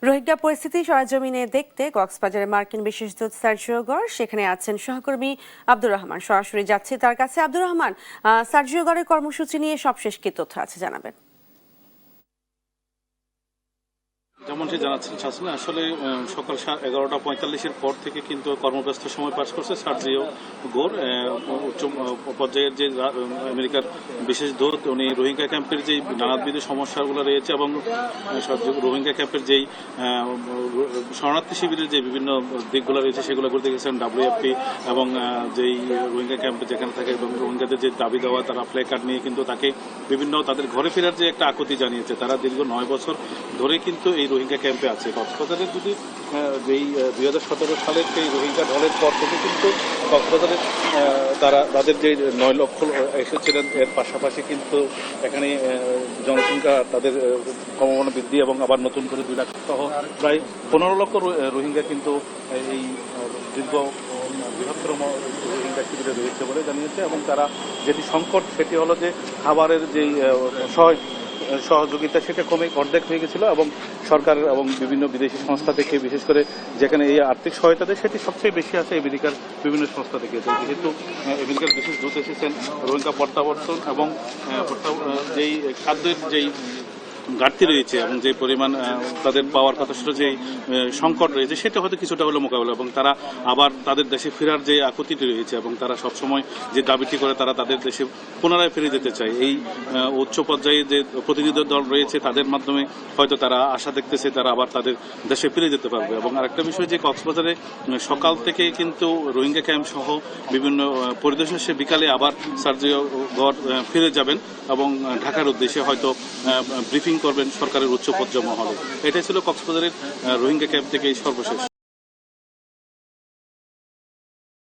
রোহিঙ্গা পরিস্থিতি সরেজমিনে দেখতে কক্সবাজারে মার্কিন বিশেষ দূত সার্জিও গড় সেখানে আছেন সহকর্মী আব্দুর রহমান। সরাসরি যাচ্ছি তার কাছে। আব্দুর রহমান, সার্জিও গড়ের কর্মসূচি নিয়ে সবশেষ কি তথ্য আছে জানাবেন? যেমনটি জানাচ্ছেন শাসনা, আসলে সকাল 11:45-এর পর থেকে কিন্তু কর্মব্যস্ত সময় পাস করছে সার্জিও গোর। উচ্চ পর্যায়ের যে আমেরিকার বিশেষ দূত, উনি রোহিঙ্গা ক্যাম্পের যেই নানাবিধ সমস্যাগুলো রয়েছে এবং রোহিঙ্গা ক্যাম্পের যেই শরণার্থী শিবিরের যে বিভিন্ন দিকগুলো রয়েছে সেগুলো করতে গেছেন WFP এবং যেই রোহিঙ্গা ক্যাম্পে যেখানে থাকে এবং রোহিঙ্গাদের যে দাবি দেওয়া, তারা প্লে কার্ড নিয়ে কিন্তু তাকে বিভিন্ন তাদের ঘরে ফেরার যে একটা আকুতি জানিয়েছে। তারা দীর্ঘ 9 বছর ধরে কিন্তু এই রোহিঙ্গা ক্যাম্পে আছে। কক্সবাজারের যদি যেই 2017 সালের সেই রোহিঙ্গা ঢলের পর থেকে কিন্তু কক্সবাজারে তাদের যে 9 লক্ষ এসেছিলেন, এর পাশাপাশি কিন্তু এখানে জনসংখ্যা তাদের ক্রমমান বৃদ্ধি এবং আবার নতুন করে 2 লাখ সহ প্রায় 15 লক্ষ রোহিঙ্গা কিন্তু এই দীর্ঘ বৃহত্তর রোহিঙ্গা শিবিরে রয়েছে বলে জানিয়েছে। এবং তারা যেটি সংকট সেটি হলো যে খাবারের যেই সহযোগিতা সেটা কমে অর্ধেক হয়ে গেছিল এবং সরকার এবং বিভিন্ন বিদেশি সংস্থা থেকে, বিশেষ করে যেখানে এই আর্থিক সহায়তা দেয় সেটি সবচেয়ে বেশি আছে আমেরিকার বিভিন্ন সংস্থা থেকে। যেহেতু আমেরিকার বিশেষ দূত এসেছেন, রোহিঙ্গা প্রত্যাবর্তন এবং যেই খাদ্যের যেই ঘাটতি রয়েছে এবং যে পরিমাণ তাদের পাওয়ার কথা সেটা যে সংকট রয়েছে সেটা হয়তো কিছুটা হলো মোকাবেলা, এবং তারা আবার তাদের দেশে ফেরার যে আকুতিটি রয়েছে এবং তারা সবসময় যে দাবিটি করে তারা তাদের দেশে পুনরায় ফিরে যেতে চায়। এই উচ্চ পর্যায়ে যে প্রতিনিধি দল রয়েছে তাদের মাধ্যমে হয়তো তারা আশা দেখতেছে তারা আবার তাদের দেশে ফিরে যেতে পারবে। এবং আরেকটা বিষয় যে কক্সবাজারে সকাল থেকে কিন্তু রোহিঙ্গা ক্যাম্প সহ বিভিন্ন পরিদর্শন সে বিকালে আবার সার্জিও গড় ফিরে যাবেন এবং ঢাকার উদ্দেশ্যে হয়তো ব্রিফিং করবেন সরকারের উচ্চ পর্যায় মহলে। এটাই ছিল কক্সবাজারের রোহিঙ্গা ক্যাম্প থেকে সর্বশেষ।